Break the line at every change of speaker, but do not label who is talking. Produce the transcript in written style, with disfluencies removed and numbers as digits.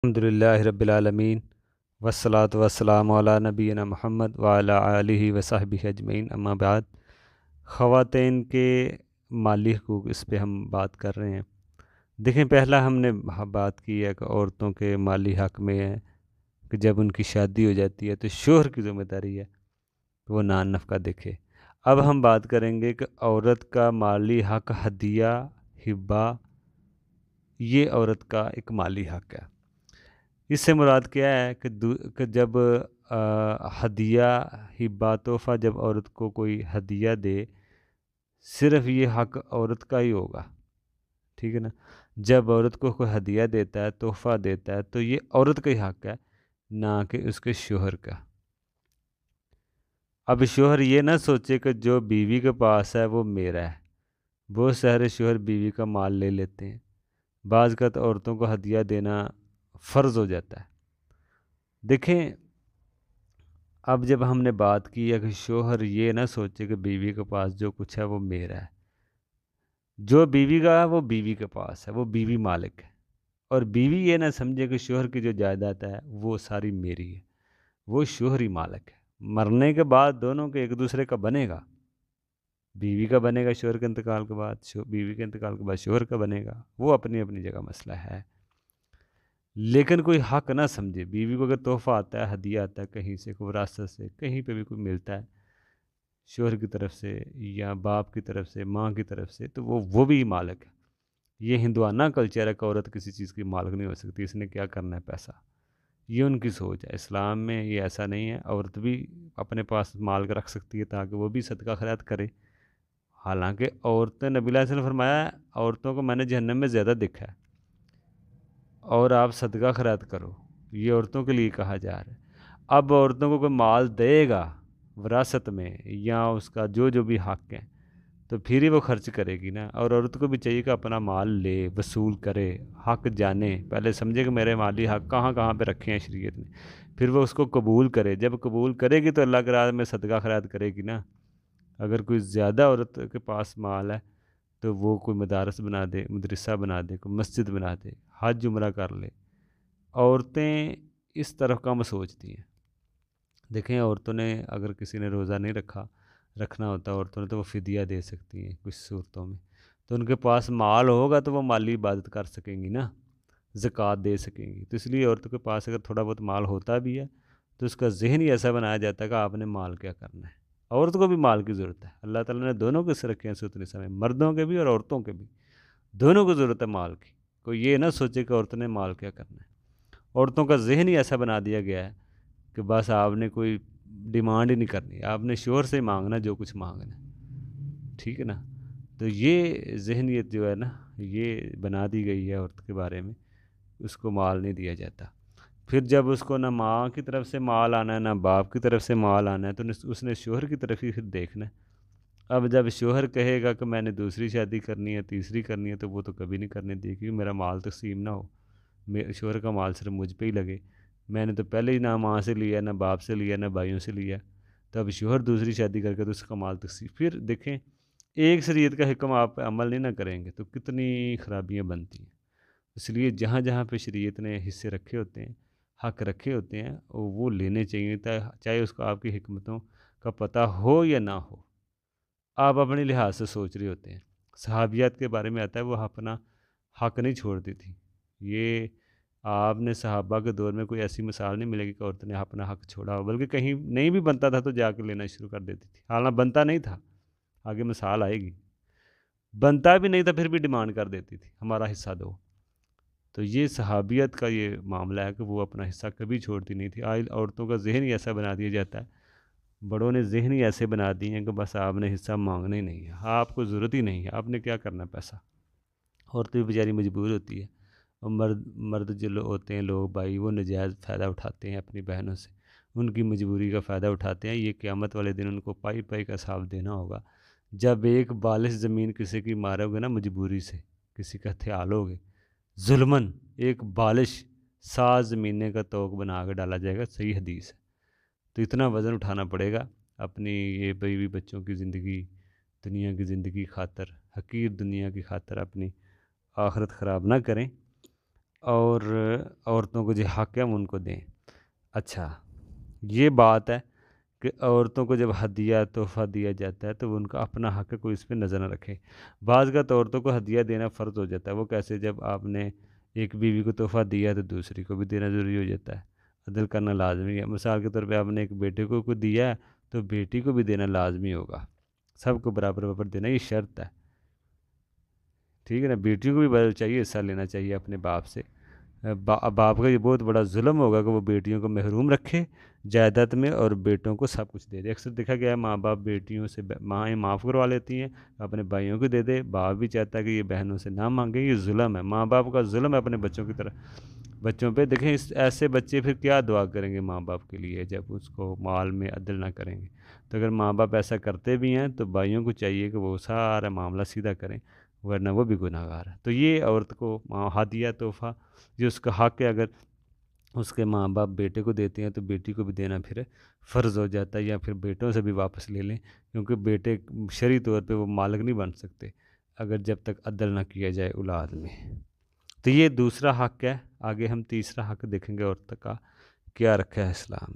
الحمدللہ رب العالمین والصلاة والسلام علی نبینا محمد وعلی آلہ وصحبہ اجمعین، اما بعد۔ خواتین کے مالی حقوق، اس پہ ہم بات کر رہے ہیں۔ دیکھیں، پہلا ہم نے بات کی ہے کہ عورتوں کے مالی حق میں ہے کہ جب ان کی شادی ہو جاتی ہے تو شوہر کی ذمہ داری ہے کہ وہ نان نفقہ دیکھے۔ اب ہم بات کریں گے کہ عورت کا مالی حق، ہدیہ، ہبہ، یہ عورت کا ایک مالی حق ہے۔ اس سے مراد کیا ہے کہ جب ہدیہ، ہبہ، تحفہ، جب عورت کو کوئی ہدیہ دے، صرف یہ حق عورت کا ہی ہوگا، ٹھیک ہے نا۔ جب عورت کو کوئی ہدیہ دیتا ہے، تحفہ دیتا ہے، تو یہ عورت کا ہی حق ہے، نہ کہ اس کے شوہر کا۔ اب شوہر یہ نہ سوچے کہ جو بیوی کے پاس ہے وہ میرا ہے۔ بہت سارے شوہر بیوی کا مال لے لیتے ہیں۔ بعض اوقات عورتوں کو ہدیہ دینا فرض ہو جاتا ہے۔ دیکھیں، اب جب ہم نے بات کی ہے کہ شوہر یہ نہ سوچے کہ بیوی کے پاس جو کچھ ہے وہ میرا ہے۔ جو بیوی کا ہے وہ بیوی کے پاس ہے، وہ بیوی مالک ہے۔ اور بیوی یہ نہ سمجھے کہ شوہر کی جو جائیداد ہے وہ ساری میری ہے، وہ شوہر ہی مالک ہے۔ مرنے کے بعد دونوں کے ایک دوسرے کا بنے گا۔ بیوی کا بنے گا شوہر کے انتقال کے بعد، بیوی کے انتقال کے بعد شوہر کا بنے گا، وہ اپنی اپنی جگہ مسئلہ ہے۔ لیکن کوئی حق نہ سمجھے۔ بیوی کو اگر تحفہ آتا ہے، ہدیہ آتا ہے کہیں سے، کوئی وراثت سے، کہیں پہ بھی کوئی ملتا ہے، شوہر کی طرف سے یا باپ کی طرف سے، ماں کی طرف سے، تو وہ بھی مالک ہے۔ یہ ہندوانہ کلچر ہے کہ عورت کسی چیز کی مالک نہیں ہو سکتی، اس نے کیا کرنا ہے پیسہ، یہ ان کی سوچ ہے۔ اسلام میں یہ ایسا نہیں ہے۔ عورت بھی اپنے پاس مال رکھ سکتی ہے تاکہ وہ بھی صدقہ خیرات کرے۔ حالانکہ عورتیں، نبی علیہ السلام نے فرمایا ہے، عورتوں کو میں نے جہنم میں زیادہ دیکھا ہے، اور آپ صدقہ خیرات کرو، یہ عورتوں کے لیے کہا جا رہا ہے۔ اب عورتوں کو کوئی مال دے گا وراثت میں یا اس کا جو بھی حق ہے، تو پھر ہی وہ خرچ کرے گی نا۔ اور عورت کو بھی چاہیے کہ اپنا مال لے، وصول کرے، حق جانے، پہلے سمجھے کہ میرے مالی حق کہاں کہاں پہ رکھے ہیں شریعت نے، پھر وہ اس کو قبول کرے۔ جب قبول کرے گی تو اللہ کے راہ میں صدقہ خیرات کرے گی نا۔ اگر کوئی زیادہ عورت کے پاس مال ہے تو وہ کوئی مدارس بنا دے، مدرسہ بنا دے، کوئی مسجد بنا دے، حج عمرہ کر لے۔ عورتیں اس طرف کم سوچتی ہیں۔ دیکھیں، عورتوں نے اگر کسی نے روزہ نہیں رکھنا ہوتا عورتوں نے، تو وہ فدیہ دے سکتی ہیں کچھ صورتوں میں۔ تو ان کے پاس مال ہوگا تو وہ مالی عبادت کر سکیں گی نا، زکوٰۃ دے سکیں گی۔ تو اس لیے عورتوں کے پاس اگر تھوڑا بہت مال ہوتا بھی ہے تو اس کا ذہن ہی ایسا بنایا جاتا ہے کہ آپ نے مال کیا کرنا ہے۔ عورت کو بھی مال کی ضرورت ہے۔ اللہ تعالیٰ نے دونوں کے حصے رکھے ہیں سورۃ النساء میں، مردوں کے بھی اور عورتوں کے بھی، دونوں کو ضرورت ہے مال کی۔ کوئی یہ نہ سوچے کہ عورتوں نے مال کیا کرنا ہے۔ عورتوں کا ذہن ہی ایسا بنا دیا گیا ہے کہ بس آپ نے کوئی ڈیمانڈ ہی نہیں کرنی، آپ نے شوہر سے مانگنا جو کچھ مانگنا ہے، ٹھیک ہے نا۔ تو یہ ذہنیت جو ہے نا، یہ بنا دی گئی ہے عورت کے بارے میں، اس کو مال نہیں دیا جاتا۔ پھر جب اس کو نہ ماں کی طرف سے مال آنا ہے نہ باپ کی طرف سے مال آنا ہے، تو اس نے شوہر کی طرف ہی پھر دیکھنا ہے۔ اب جب شوہر کہے گا کہ میں نے دوسری شادی کرنی ہے، تیسری کرنی ہے، تو وہ تو کبھی نہیں کرنے دے گی، میرا مال تقسیم نہ ہو، میرے شوہر کا مال صرف مجھ پہ ہی لگے۔ میں نے تو پہلے ہی نہ ماں سے لیا، نہ باپ سے لیا، نہ بھائیوں سے لیا، تو اب شوہر دوسری شادی کر کے تو اس کا مال تقسیم۔ پھر دیکھیں، ایک شریعت کا حکم آپ پہ عمل نہیں نہ کریں گے تو کتنی خرابیاں بنتی ہیں۔ اس لیے جہاں جہاں پہ شریعت نے حصے رکھے ہوتے ہیں، حق رکھے ہوتے ہیں، وہ لینے چاہیے، چاہے اس کو آپ کی حکمتوں کا پتہ ہو یا نہ ہو۔ آپ اپنے لحاظ سے سوچ رہے ہوتے ہیں۔ صحابیات کے بارے میں آتا ہے وہ اپنا حق نہیں چھوڑتی تھی۔ یہ آپ نے صحابہ کے دور میں کوئی ایسی مثال نہیں ملے گی کہ عورت نے اپنا حق چھوڑا ہو، بلکہ کہیں نہیں بھی بنتا تھا تو جا کے لینا شروع کر دیتی تھی۔ حالانکہ بنتا نہیں تھا، آگے مثال آئے گی، بنتا بھی نہیں تھا پھر بھی ڈیمانڈ کر دیتی تھی ہمارا حصہ دو۔ تو یہ صحابیت کا یہ معاملہ ہے کہ وہ اپنا حصہ کبھی چھوڑتی نہیں تھی۔ آج عورتوں کا ذہن ہی ایسا بنا دیا جاتا ہے، بڑوں نے ذہن ہی ایسے بنا دیے ہیں کہ بس آپ نے حصہ مانگنا ہی نہیں ہے، آپ کو ضرورت ہی نہیں ہے، آپ نے کیا کرنا ہے پیسہ۔ عورتیں بھی بیچاری مجبور ہوتی ہے، اور مرد جو ہوتے ہیں لوگ بھائی، وہ نجائز فائدہ اٹھاتے ہیں اپنی بہنوں سے، ان کی مجبوری کا فائدہ اٹھاتے ہیں۔ یہ قیامت والے دن ان کو پائی پائی کا حساب دینا ہوگا۔ جب ایک بالش زمین کسی کی مارو گے نا، مجبوری سے کسی کا ہتھیال ہوگے، ظلماً ایک بالش 7 زمینے کا توق بنا کے ڈالا جائے گا، صحیح حدیث ہے۔ تو اتنا وزن اٹھانا پڑے گا اپنی یہ بیوی بچوں کی زندگی، دنیا کی زندگی خاطر، حقیر دنیا کی خاطر اپنی آخرت خراب نہ کریں۔ اور عورتوں کو جو حق ہے ہم ان کو دیں۔ اچھا، یہ بات ہے کہ عورتوں کو جب ہدیہ تحفہ دیا جاتا ہے تو ان کا اپنا حق ہے، کوئی اس پہ نظر نہ رکھے۔ بعض کا عورتوں کو ہدیہ دینا فرض ہو جاتا ہے، وہ کیسے؟ جب آپ نے ایک بیوی کو تحفہ دیا تو دوسری کو بھی دینا ضروری ہو جاتا ہے، عدل کرنا لازمی ہے۔ مثال کے طور پہ آپ نے ایک بیٹے کو کوئی دیا ہے تو بیٹی کو بھی دینا لازمی ہوگا، سب کو برابر برابر دینا، یہ شرط ہے، ٹھیک ہے نا؟ بیٹیوں کو بھی بدل چاہیے، حصہ لینا چاہیے اپنے باپ سے۔ باپ کا یہ بہت بڑا ظلم ہوگا کہ وہ بیٹیوں کو محروم رکھے جائیداد میں اور بیٹوں کو سب کچھ دے دے۔ اکثر دیکھا گیا ہے ماں باپ بیٹیوں سے مائیں معاف کروا لیتی ہیں، اپنے بھائیوں کو دے دے، باپ بھی چاہتا ہے کہ یہ بہنوں سے نہ مانگے، یہ ظلم ہے، ماں باپ کا ظلم ہے اپنے بچوں کی طرح، بچوں پہ۔ دیکھیں ایسے بچے پھر کیا دعا کریں گے ماں باپ کے لیے جب اس کو مال میں عدل نہ کریں گے؟ تو اگر ماں باپ ایسا کرتے بھی ہیں تو بھائیوں کو چاہیے کہ وہ سارا معاملہ سیدھا کریں، ورنہ وہ بھی گناہ گار ہے۔ تو یہ عورت کو ہدیہ تحفہ جو اس کا حق ہے، اگر اس کے ماں باپ بیٹے کو دیتے ہیں تو بیٹی کو بھی دینا پھر فرض ہو جاتا ہے، یا پھر بیٹوں سے بھی واپس لے لیں، کیونکہ بیٹے شرعی طور پہ وہ مالک نہیں بن سکتے اگر جب تک عدل نہ کیا جائے اولاد میں۔ تو یہ دوسرا حق ہے۔ آگے ہم تیسرا حق دیکھیں گے عورت کا کیا رکھا ہے اسلام۔